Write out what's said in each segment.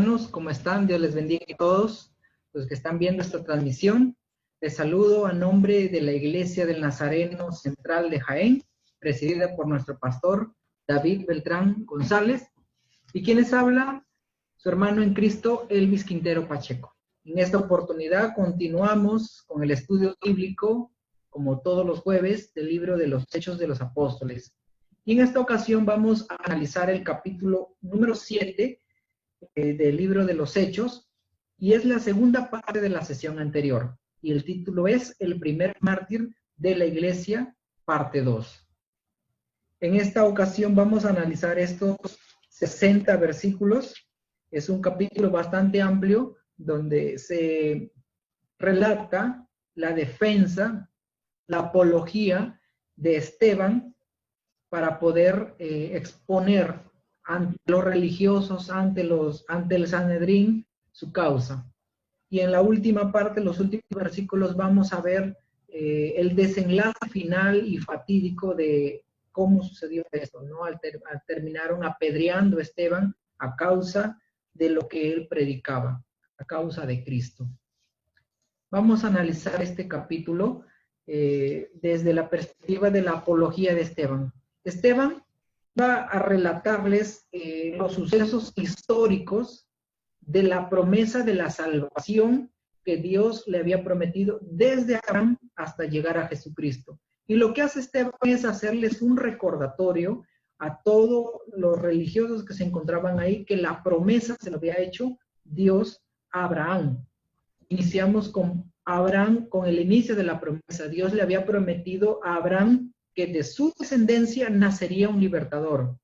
hermanos, ¿cómo están? Dios les bendiga a todos los que están viendo esta transmisión. Les saludo a nombre de la Iglesia del Nazareno Central de Jaén, presidida por nuestro pastor David Beltrán González, y quienes habla su hermano en Cristo, Elvis Quintero Pacheco. En esta oportunidad continuamos con el estudio bíblico, como todos los jueves, del libro de los Hechos de los Apóstoles. Y en esta ocasión vamos a analizar el capítulo número 7 del libro de los Hechos, y es la segunda parte de la sesión anterior. Y el título es El primer mártir de la Iglesia, parte 2. En esta ocasión vamos a analizar estos 60 versículos. Es un capítulo bastante amplio donde se relata la defensa, la apología de Esteban para poder exponer ante los religiosos, ante el Sanedrín, su causa. Y en la última parte, los últimos versículos, vamos a ver el desenlace final y fatídico de cómo sucedió esto, ¿no? Terminaron apedreando a Esteban a causa de lo que él predicaba, a causa de Cristo. Vamos a analizar este capítulo desde la perspectiva de la apología de Esteban. Esteban va a relatarles los sucesos históricos de la promesa de la salvación que Dios le había prometido desde Abraham hasta llegar a Jesucristo. Y lo que hace Esteban es hacerles un recordatorio a todos los religiosos que se encontraban ahí, que la promesa se lo había hecho Dios a Abraham. Iniciamos con Abraham, con el inicio de la promesa. Dios le había prometido a Abraham que de su descendencia nacería un libertador.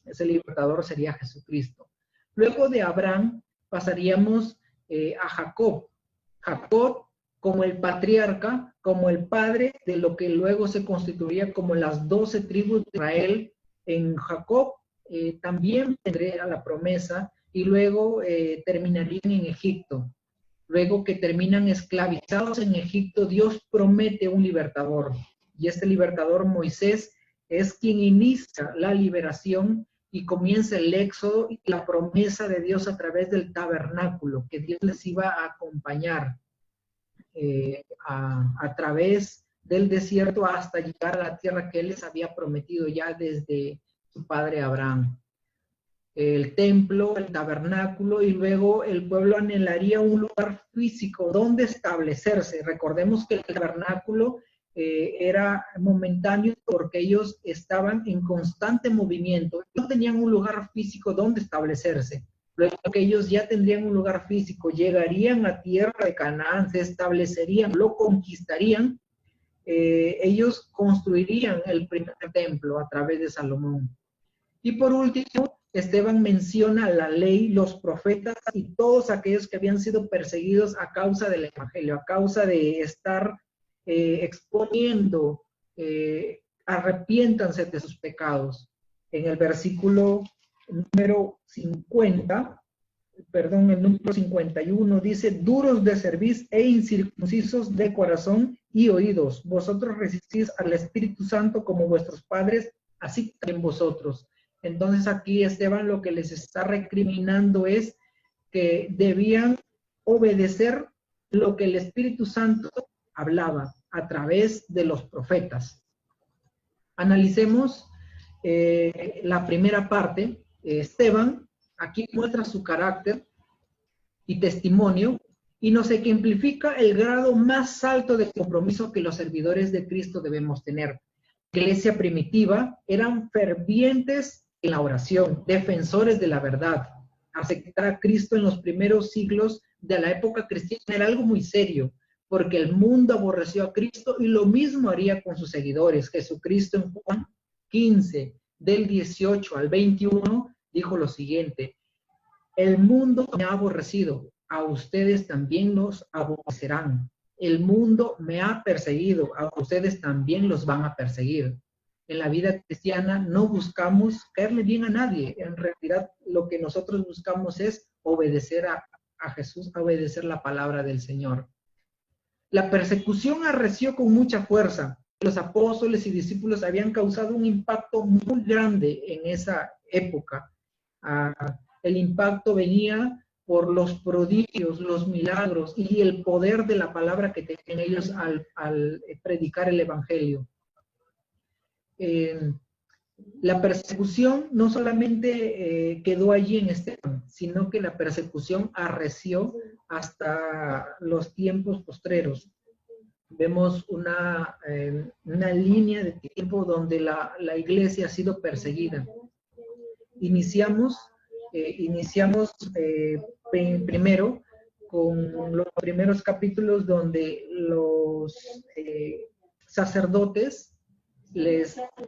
Ese libertador sería Jesucristo. Luego de Abraham pasaríamos a Jacob. Jacob como el patriarca, como el padre de lo que luego se constituiría como las 12 tribus de Israel. En Jacob también tendría la promesa y luego terminarían en Egipto. Luego que terminan esclavizados en Egipto, Dios promete un libertador. Y este libertador, Moisés, es quien inicia la liberación y comienza el éxodo y la promesa de Dios a través del tabernáculo, que Dios les iba a acompañar a través del desierto hasta llegar a la tierra que Él les había prometido ya desde su padre Abraham. El templo, el tabernáculo, y luego el pueblo anhelaría un lugar físico donde establecerse. Recordemos que el tabernáculo era momentáneo porque ellos estaban en constante movimiento, no tenían un lugar físico donde establecerse. Luego que ellos ya tendrían un lugar físico, llegarían a tierra de Canaán, se establecerían, lo conquistarían, ellos construirían el primer templo a través de Salomón. Y por último, Esteban menciona la ley, los profetas y todos aquellos que habían sido perseguidos a causa del evangelio, a causa de estar exponiendo, arrepiéntanse de sus pecados. En el versículo número 50, perdón, el número 51 dice: duros de cerviz e incircuncisos de corazón y oídos, vosotros resistís al Espíritu Santo como vuestros padres, así también vosotros. Entonces aquí Esteban lo que les está recriminando es que debían obedecer lo que el Espíritu Santo hablaba a través de los profetas. Analicemos la primera parte. Esteban aquí muestra su carácter y testimonio y nos ejemplifica el grado más alto de compromiso que los servidores de Cristo debemos tener. La iglesia primitiva eran fervientes en la oración, defensores de la verdad. Aceptar a Cristo en los primeros siglos de la época cristiana era algo muy serio, porque el mundo aborreció a Cristo y lo mismo haría con sus seguidores. Jesucristo en Juan 15, del 18 al 21, dijo lo siguiente: el mundo me ha aborrecido, a ustedes también los aborrecerán. El mundo me ha perseguido, a ustedes también los van a perseguir. En la vida cristiana no buscamos caerle bien a nadie. En realidad lo que nosotros buscamos es obedecer a Jesús, obedecer la palabra del Señor. La persecución arreció con mucha fuerza. Los apóstoles y discípulos habían causado un impacto muy grande en esa época. El impacto venía por los prodigios, los milagros y el poder de la palabra que tenían ellos al predicar el evangelio. La persecución no solamente quedó allí en Esteban, sino que la persecución arreció hasta los tiempos postreros. Vemos una línea de tiempo donde la iglesia ha sido perseguida. Iniciamos primero con los primeros capítulos donde los sacerdotes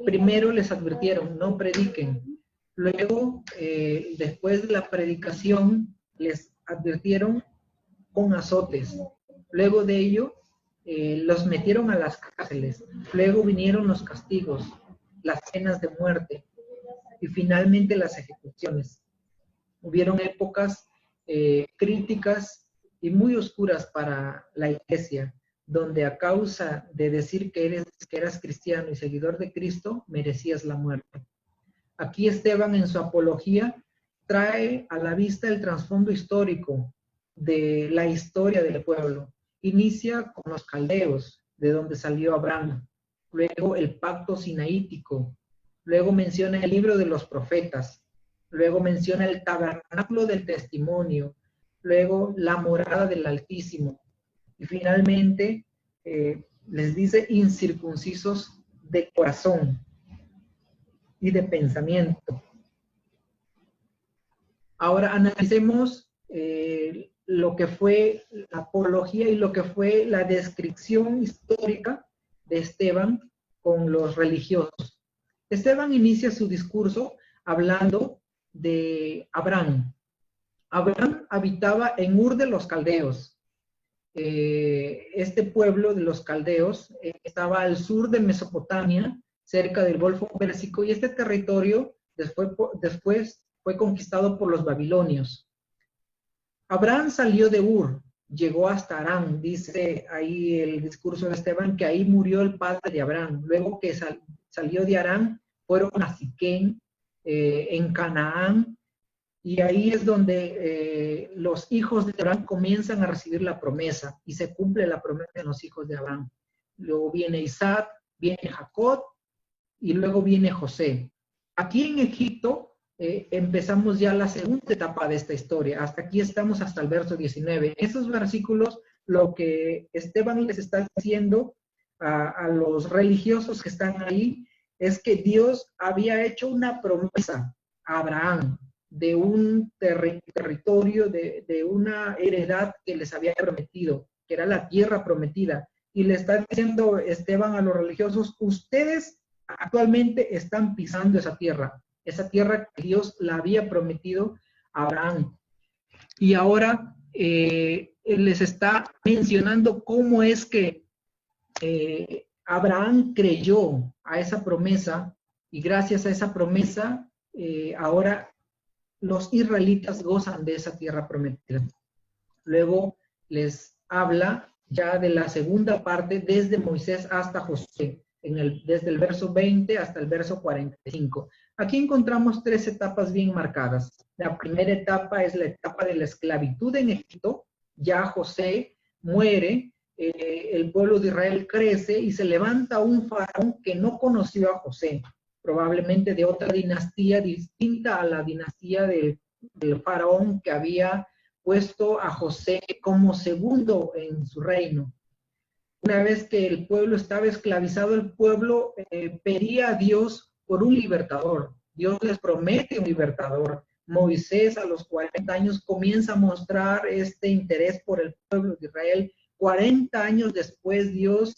primero les advirtieron, no prediquen. Luego, después de la predicación, les advirtieron con azotes. Luego de ello, los metieron a las cárceles. Luego vinieron los castigos, las penas de muerte y finalmente las ejecuciones. Hubieron épocas críticas y muy oscuras para la iglesia, donde a causa de decir que eras cristiano y seguidor de Cristo, merecías la muerte. Aquí Esteban, en su apología, trae a la vista el trasfondo histórico de la historia del pueblo. Inicia con los caldeos, de donde salió Abraham, luego el pacto sinaítico, luego menciona el libro de los profetas, luego menciona el tabernáculo del testimonio, luego la morada del Altísimo, y finalmente les dice incircuncisos de corazón y de pensamiento. Ahora analicemos lo que fue la apología y lo que fue la descripción histórica de Esteban con los religiosos. Esteban inicia su discurso hablando de Abraham. Abraham habitaba en Ur de los Caldeos. Este pueblo de los caldeos estaba al sur de Mesopotamia, cerca del Golfo Pérsico, y este territorio después fue conquistado por los babilonios. Abraham salió de Ur, llegó hasta Harán, dice ahí el discurso de Esteban, que ahí murió el padre de Abraham. Luego que salió de Harán, fueron a Siquén, en Canaán, y ahí es donde los hijos de Abraham comienzan a recibir la promesa y se cumple la promesa de los hijos de Abraham. Luego viene Isaac, viene Jacob y luego viene José. Aquí en Egipto empezamos ya la segunda etapa de esta historia. Hasta aquí estamos hasta el verso 19. En esos versículos lo que Esteban les está diciendo a los religiosos que están ahí es que Dios había hecho una promesa a Abraham de un territorio, de una heredad que les había prometido, que era la tierra prometida. Y le está diciendo Esteban a los religiosos, ustedes actualmente están pisando esa tierra que Dios la había prometido a Abraham. Y ahora les está mencionando cómo es que Abraham creyó a esa promesa y gracias a esa promesa ahora los israelitas gozan de esa tierra prometida. Luego les habla ya de la segunda parte desde Moisés hasta José, desde el verso 20 hasta el verso 45. Aquí encontramos tres etapas bien marcadas. La primera etapa es la etapa de la esclavitud en Egipto. Ya José muere, el pueblo de Israel crece y se levanta un faraón que no conoció a José, probablemente de otra dinastía distinta a la dinastía del faraón que había puesto a José como segundo en su reino. Una vez que el pueblo estaba esclavizado, el pueblo pedía a Dios por un libertador. Dios les promete un libertador. Moisés a los 40 años comienza a mostrar este interés por el pueblo de Israel. 40 años después Dios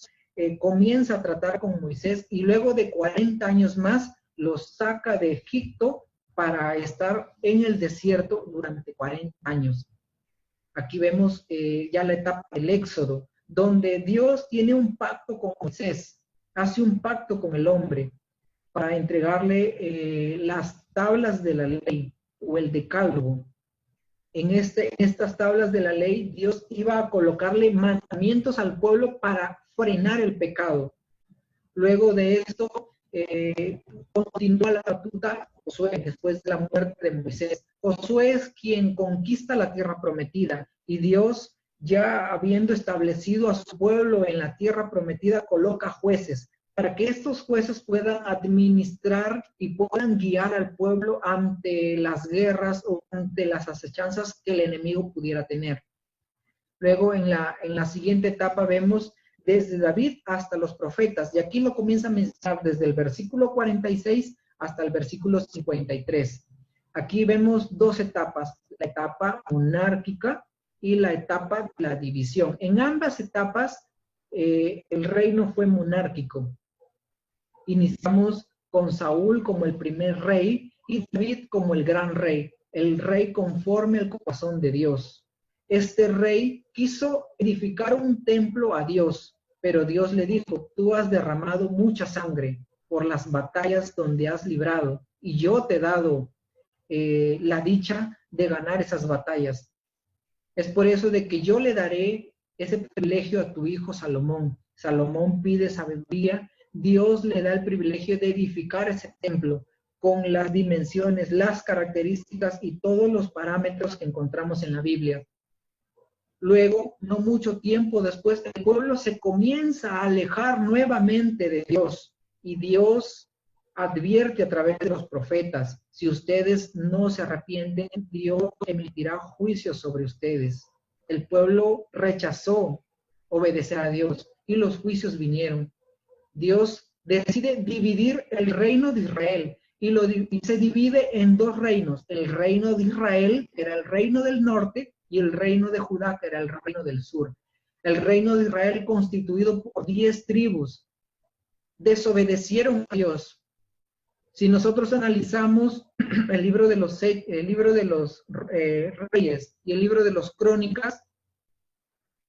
comienza a tratar con Moisés y luego de 40 años más los saca de Egipto para estar en el desierto durante 40 años. Aquí vemos ya la etapa del Éxodo, donde Dios tiene un pacto con Moisés, hace un pacto con el hombre para entregarle las tablas de la ley o el decálogo. En estas tablas de la ley, Dios iba a colocarle mandamientos al pueblo para frenar el pecado. Luego de esto, continúa la batuta Josué después de la muerte de Moisés. Josué es quien conquista la tierra prometida y Dios, ya habiendo establecido a su pueblo en la tierra prometida, coloca jueces para que estos jueces puedan administrar y puedan guiar al pueblo ante las guerras o ante las acechanzas que el enemigo pudiera tener. Luego en la siguiente etapa vemos desde David hasta los profetas, y aquí lo comienza a mencionar desde el versículo 46 hasta el versículo 53. Aquí vemos dos etapas, la etapa monárquica y la etapa de la división. En ambas etapas el reino fue monárquico. Iniciamos con Saúl como el primer rey y David como el gran rey, el rey conforme al corazón de Dios. Este rey quiso edificar un templo a Dios, pero Dios le dijo, tú has derramado mucha sangre por las batallas donde has librado, y yo te he dado la dicha de ganar esas batallas. Es por eso de que yo le daré ese privilegio a tu hijo Salomón. Salomón pide sabiduría, Dios le da el privilegio de edificar ese templo con las dimensiones, las características y todos los parámetros que encontramos en la Biblia. Luego, no mucho tiempo después, el pueblo se comienza a alejar nuevamente de Dios y Dios advierte a través de los profetas, si ustedes no se arrepienten, Dios emitirá juicio sobre ustedes. El pueblo rechazó obedecer a Dios y los juicios vinieron. Dios decide dividir el reino de Israel y se divide en dos reinos, el reino de Israel, que era el reino del norte, y el reino de Judá, que era el reino del sur. El reino de Israel constituido por 10 tribus desobedecieron a Dios. Si nosotros analizamos el libro de los reyes y el libro de los crónicas,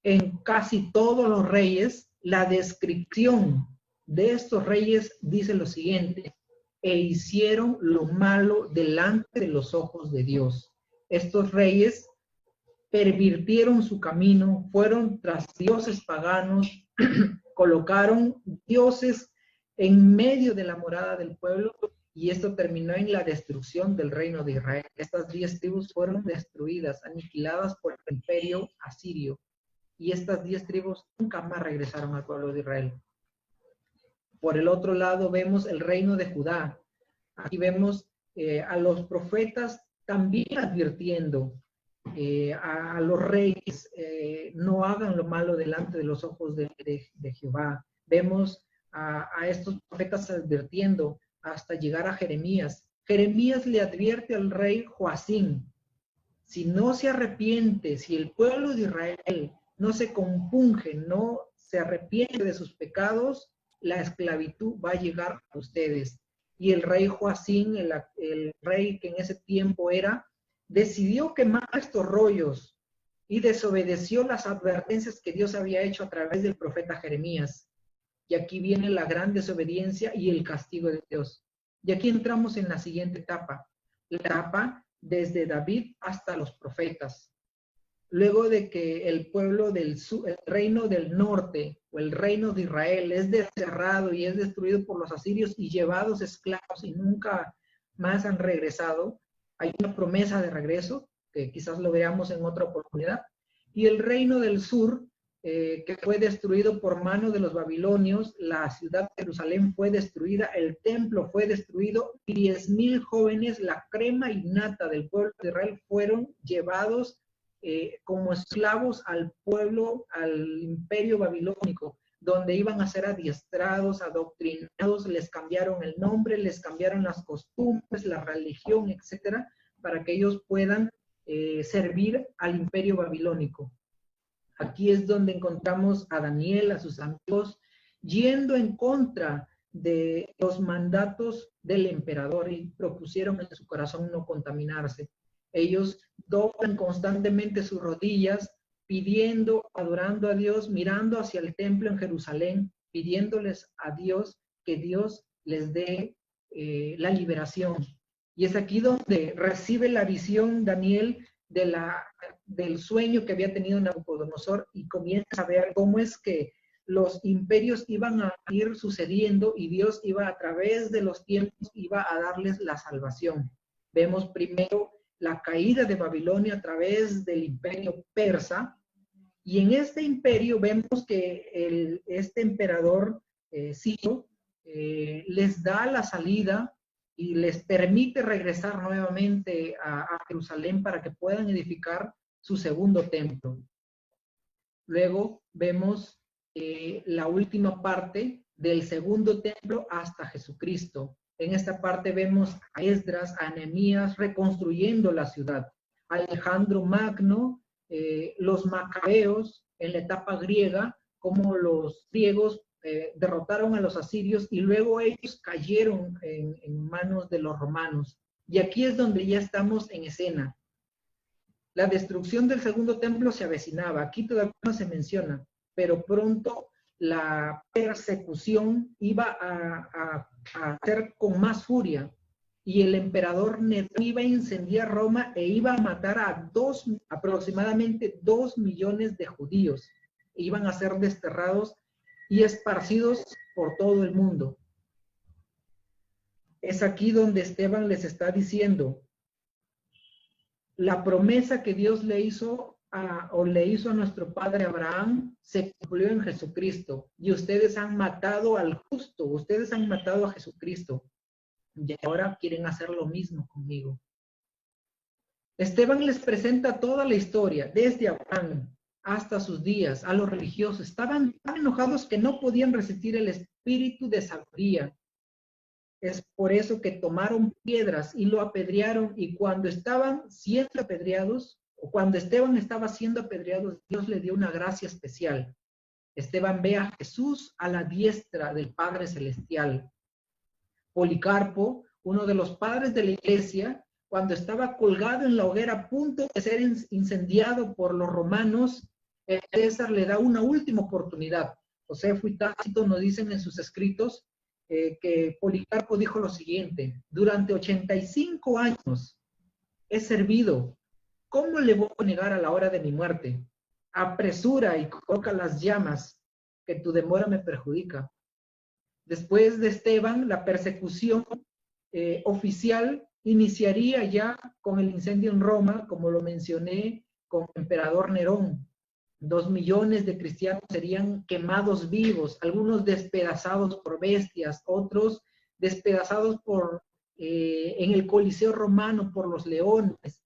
en casi todos los reyes, la descripción de estos reyes dice lo siguiente: e hicieron lo malo delante de los ojos de Dios. Estos reyes pervirtieron su camino, fueron tras dioses paganos, colocaron dioses en medio de la morada del pueblo, y esto terminó en la destrucción del reino de Israel. Estas 10 tribus fueron destruidas, aniquiladas por el imperio asirio, y estas 10 tribus nunca más regresaron al pueblo de Israel. Por el otro lado vemos el reino de Judá. Aquí vemos a los profetas también advirtiendo a los reyes, no hagan lo malo delante de los ojos de Jehová. Vemos a estos profetas advirtiendo hasta llegar a Jeremías. Jeremías le advierte al rey Joacín, si no se arrepiente, si el pueblo de Israel no se compunge, no se arrepiente de sus pecados, la esclavitud va a llegar a ustedes. Y el rey Joacín, el rey que en ese tiempo era, decidió quemar estos rollos y desobedeció las advertencias que Dios había hecho a través del profeta Jeremías. Y aquí viene la gran desobediencia y el castigo de Dios. Y aquí entramos en la siguiente etapa, la etapa desde David hasta los profetas. Luego de que el pueblo del sur, el reino del norte o el reino de Israel es desterrado y es destruido por los asirios y llevados esclavos y nunca más han regresado, hay una promesa de regreso, que quizás lo veamos en otra oportunidad, y el reino del sur, que fue destruido por mano de los babilonios, la ciudad de Jerusalén fue destruida, el templo fue destruido, 10,000 jóvenes, la crema innata del pueblo de Israel, fueron llevados como esclavos al pueblo, al imperio babilónico, donde iban a ser adiestrados, adoctrinados, les cambiaron el nombre, les cambiaron las costumbres, la religión, etcétera, para que ellos puedan servir al imperio babilónico. Aquí es donde encontramos a Daniel, a sus amigos, yendo en contra de los mandatos del emperador y propusieron en su corazón no contaminarse. Ellos doblan constantemente sus rodillas, pidiendo, adorando a Dios, mirando hacia el templo en Jerusalén, pidiéndoles a Dios que Dios les dé la liberación. Y es aquí donde recibe la visión Daniel del sueño que había tenido Nabucodonosor y comienza a ver cómo es que los imperios iban a ir sucediendo y Dios iba a través de los tiempos, iba a darles la salvación. Vemos primero la caída de Babilonia a través del imperio persa, y en este imperio vemos que este emperador Ciro les da la salida y les permite regresar nuevamente a Jerusalén para que puedan edificar su segundo templo. Luego vemos la última parte del segundo templo hasta Jesucristo. En esta parte vemos a Esdras, a Nehemías reconstruyendo la ciudad. Alejandro Magno, los macabeos en la etapa griega, como los griegos derrotaron a los asirios y luego ellos cayeron en manos de los romanos. Y aquí es donde ya estamos en escena. La destrucción del segundo templo se avecinaba. Aquí todavía no se menciona, pero pronto la persecución iba a hacer con más furia. Y el emperador Nerón iba a incendiar Roma e iba a matar a aproximadamente 2 millones de judíos. Iban a ser desterrados y esparcidos por todo el mundo. Es aquí donde Esteban les está diciendo: la promesa que Dios le hizo a nuestro padre Abraham se cumplió en Jesucristo, y ustedes han matado al justo, ustedes han matado a Jesucristo, y ahora quieren hacer lo mismo conmigo. Esteban les presenta toda la historia, desde Abraham hasta sus días, a los religiosos. Estaban tan enojados que no podían resistir el espíritu de sabiduría. Es por eso que tomaron piedras y lo apedrearon, y cuando estaban siendo apedreados, o cuando Esteban estaba siendo apedreado, Dios le dio una gracia especial. Esteban ve a Jesús a la diestra del Padre Celestial. Policarpo, uno de los padres de la iglesia, cuando estaba colgado en la hoguera a punto de ser incendiado por los romanos, César le da una última oportunidad. Josefo y Tácito nos dicen en sus escritos que Policarpo dijo lo siguiente: durante 85 años he servido, ¿cómo le voy a negar a la hora de mi muerte? Apresura y coloca las llamas, que tu demora me perjudica. Después de Esteban, la persecución oficial iniciaría ya con el incendio en Roma, como lo mencioné, con el emperador Nerón. 2 millones de cristianos serían quemados vivos, algunos despedazados por bestias, otros despedazados en el Coliseo romano por los leones.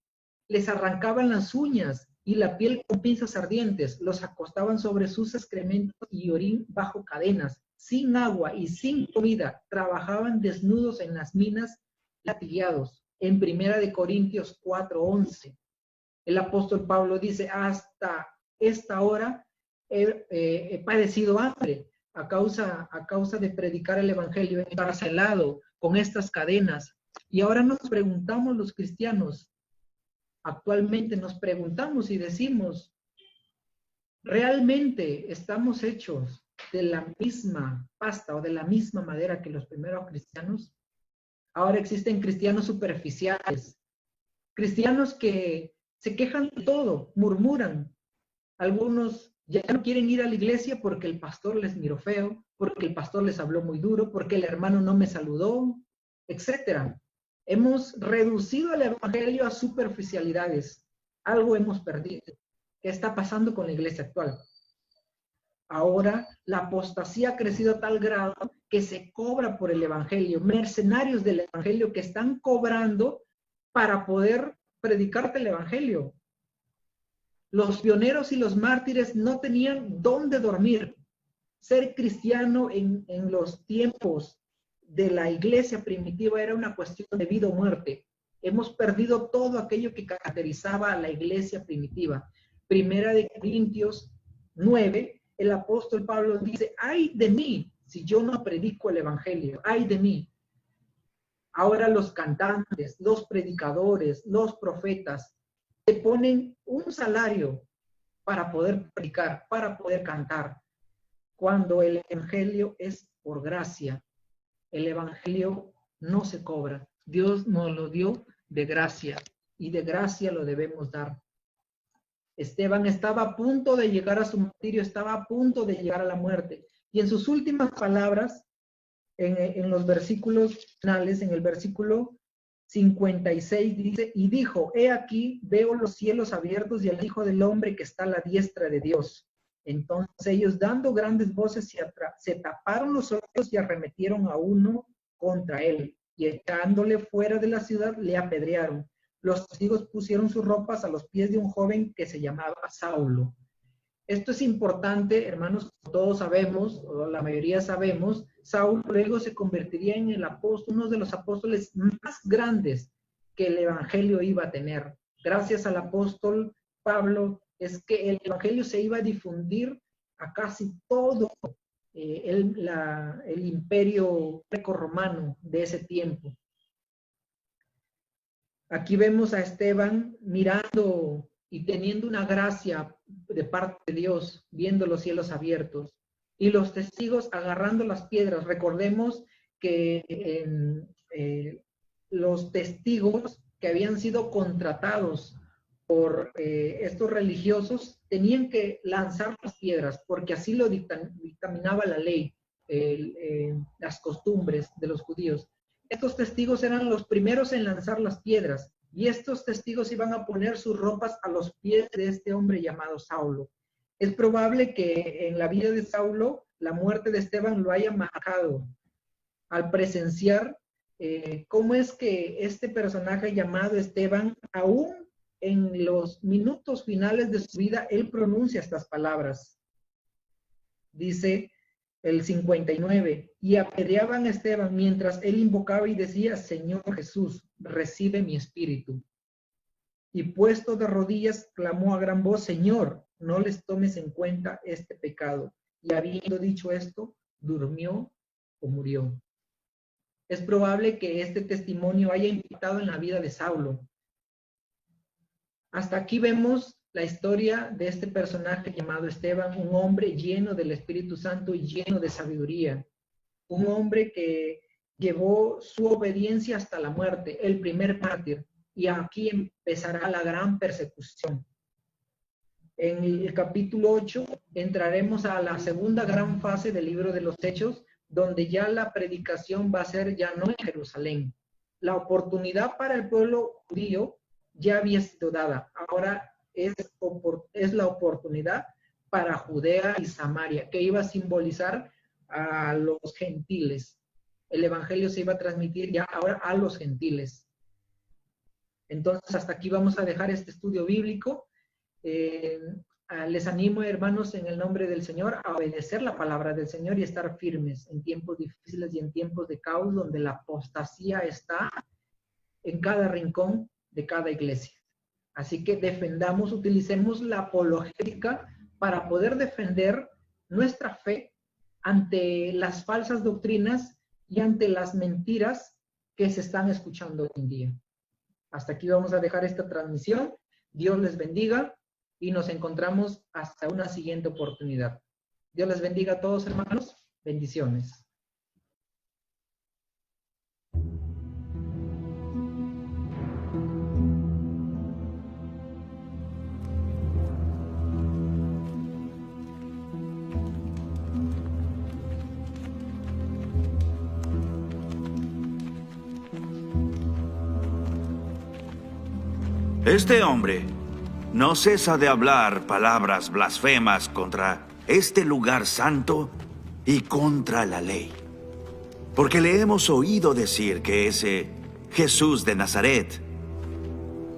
Les arrancaban las uñas y la piel con pinzas ardientes, los acostaban sobre sus excrementos y orín bajo cadenas, sin agua y sin comida, trabajaban desnudos en las minas, latigados. En 1 Corintios 4:11, el apóstol Pablo dice: hasta esta hora he padecido hambre a causa de predicar el evangelio, encarcelado con estas cadenas. Y ahora nos preguntamos los cristianos, actualmente nos preguntamos y decimos: ¿realmente estamos hechos de la misma pasta o de la misma madera que los primeros cristianos? Ahora existen cristianos superficiales, cristianos que se quejan de todo, murmuran. Algunos ya no quieren ir a la iglesia porque el pastor les miró feo, porque el pastor les habló muy duro, porque el hermano no me saludó, etc. Hemos reducido el evangelio a superficialidades. Algo hemos perdido. ¿Qué está pasando con la iglesia actual? Ahora la apostasía ha crecido a tal grado que se cobra por el evangelio, mercenarios del evangelio que están cobrando para poder predicarte el evangelio. Los pioneros y los mártires no tenían dónde dormir. Ser cristiano en los tiempos de la iglesia primitiva era una cuestión de vida o muerte. Hemos perdido todo aquello que caracterizaba a la iglesia primitiva. 1 Corintios 9, el apóstol Pablo dice: ay de mí si yo no predico el evangelio, ay de mí. Ahora los cantantes, los predicadores, los profetas te ponen un salario para poder predicar, para poder cantar, cuando el evangelio es por gracia. El evangelio no se cobra. Dios nos lo dio de gracia y de gracia lo debemos dar. Esteban estaba a punto de llegar a su martirio, estaba a punto de llegar a la muerte. Y en sus últimas palabras, en los versículos finales, en el versículo 56 dice, y dijo, he aquí, veo los cielos abiertos y al Hijo del Hombre que está a la diestra de Dios. Entonces ellos, dando grandes voces, se taparon los ojos y arremetieron a uno contra él, y echándole fuera de la ciudad, le apedrearon. Los testigos pusieron sus ropas a los pies de un joven que se llamaba Saulo. Esto es importante, hermanos, todos sabemos, o la mayoría sabemos, Saulo luego se convertiría en el apóstol, uno de los apóstoles más grandes que el evangelio iba a tener. Gracias al apóstol Pablo es que el evangelio se iba a difundir a casi todo el imperio greco-romano de ese tiempo. Aquí vemos a Esteban mirando y teniendo una gracia de parte de Dios, viendo los cielos abiertos, y los testigos agarrando las piedras. Recordemos que los testigos que habían sido contratados por estos religiosos tenían que lanzar las piedras, porque así lo dictaminaba la ley, las costumbres de los judíos. Estos testigos eran los primeros en lanzar las piedras, y estos testigos iban a poner sus ropas a los pies de este hombre llamado Saulo. Es probable que en la vida de Saulo la muerte de Esteban lo haya marcado al presenciar cómo es que este personaje llamado Esteban, aún en los minutos finales de su vida, él pronuncia estas palabras. Dice el 59, y apedreaban a Esteban mientras él invocaba y decía, Señor Jesús, recibe mi espíritu. Y puesto de rodillas, clamó a gran voz, Señor, no les tomes en cuenta este pecado. Y habiendo dicho esto, durmió o murió. Es probable que este testimonio haya impactado en la vida de Saulo. Hasta aquí vemos la historia de este personaje llamado Esteban, un hombre lleno del Espíritu Santo y lleno de sabiduría. Un hombre que llevó su obediencia hasta la muerte, el primer mártir. Y aquí empezará la gran persecución. En el capítulo 8 entraremos a la segunda gran fase del libro de los Hechos, donde ya la predicación va a ser ya no en Jerusalén. La oportunidad para el pueblo judío ya había sido dada. Ahora es la oportunidad para Judea y Samaria, que iba a simbolizar a los gentiles. El evangelio se iba a transmitir ya ahora a los gentiles. Entonces, hasta aquí vamos a dejar este estudio bíblico. Les animo, hermanos, en el nombre del Señor, a obedecer la palabra del Señor y estar firmes en tiempos difíciles y en tiempos de caos, donde la apostasía está en cada rincón de cada iglesia. Así que defendamos, utilicemos la apologética para poder defender nuestra fe ante las falsas doctrinas y ante las mentiras que se están escuchando hoy en día. Hasta aquí vamos a dejar esta transmisión. Dios les bendiga y nos encontramos hasta una siguiente oportunidad. Dios les bendiga a todos, hermanos. Bendiciones. Este hombre no cesa de hablar palabras blasfemas contra este lugar santo y contra la ley. Porque le hemos oído decir que ese Jesús de Nazaret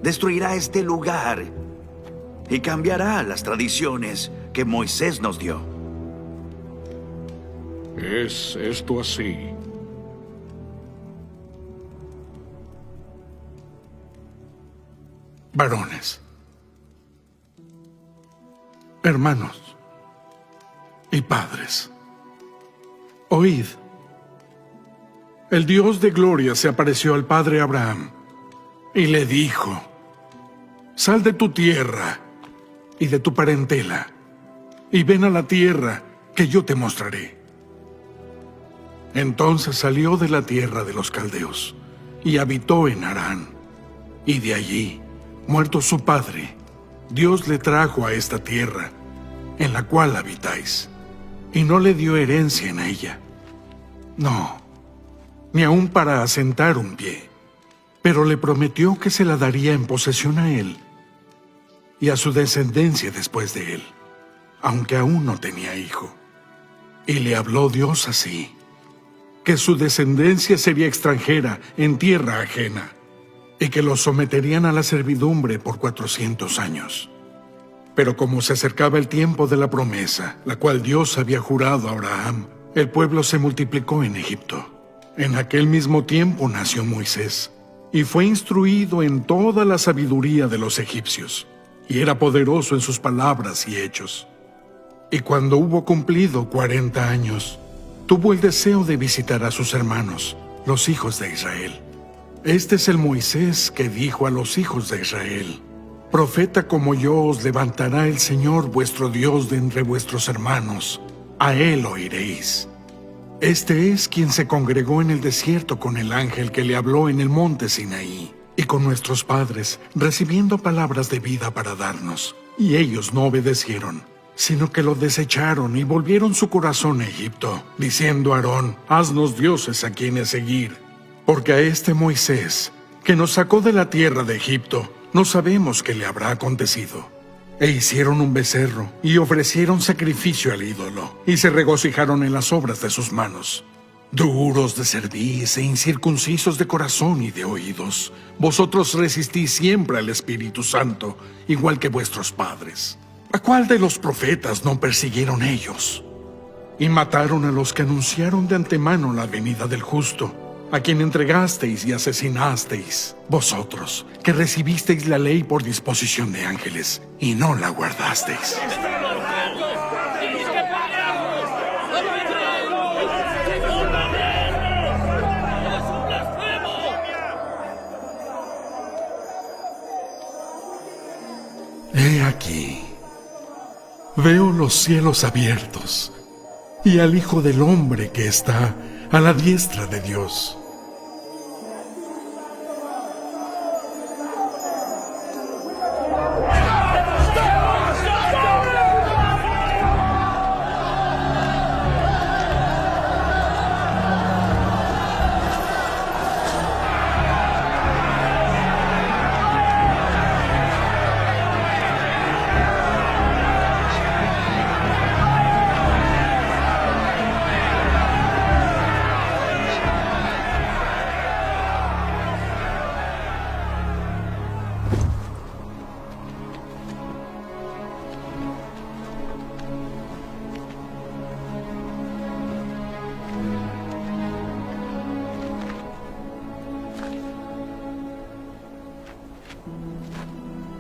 destruirá este lugar y cambiará las tradiciones que Moisés nos dio. ¿Es esto así? Varones, hermanos y padres, oíd. El Dios de gloria se apareció al padre Abraham y le dijo, sal de tu tierra y de tu parentela y ven a la tierra que yo te mostraré. Entonces salió de la tierra de los caldeos y habitó en Harán, y de allí, muerto su padre, Dios le trajo a esta tierra, en la cual habitáis, y no le dio herencia en ella. No, ni aun para asentar un pie, pero le prometió que se la daría en posesión a él y a su descendencia después de él, aunque aún no tenía hijo. Y le habló Dios así, que su descendencia sería extranjera en tierra ajena, y que los someterían a la servidumbre por 400 años. Pero como se acercaba el tiempo de la promesa, la cual Dios había jurado a Abraham, el pueblo se multiplicó en Egipto. En aquel mismo tiempo nació Moisés, y fue instruido en toda la sabiduría de los egipcios, y era poderoso en sus palabras y hechos. Y cuando hubo cumplido 40 años, tuvo el deseo de visitar a sus hermanos, los hijos de Israel. Este es el Moisés que dijo a los hijos de Israel: Profeta como yo os levantará el Señor vuestro Dios de entre vuestros hermanos, a él oiréis. Este es quien se congregó en el desierto con el ángel que le habló en el monte Sinaí, y con nuestros padres, recibiendo palabras de vida para darnos. Y ellos no obedecieron, sino que lo desecharon y volvieron su corazón a Egipto, diciendo a Aarón: Haznos dioses a quienes seguir. Porque a este Moisés, que nos sacó de la tierra de Egipto, no sabemos qué le habrá acontecido. E hicieron un becerro, y ofrecieron sacrificio al ídolo, y se regocijaron en las obras de sus manos. Duros de cerviz e incircuncisos de corazón y de oídos, vosotros resistís siempre al Espíritu Santo, igual que vuestros padres. ¿A cuál de los profetas no persiguieron ellos? Y mataron a los que anunciaron de antemano la venida del justo, a quien entregasteis y asesinasteis, vosotros, que recibisteis la ley por disposición de ángeles, y no la guardasteis. He aquí, veo los cielos abiertos, y al Hijo del Hombre que está a la diestra de Dios.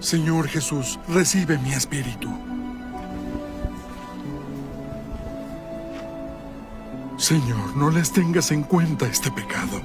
Señor Jesús, recibe mi espíritu. Señor, no les tengas en cuenta este pecado.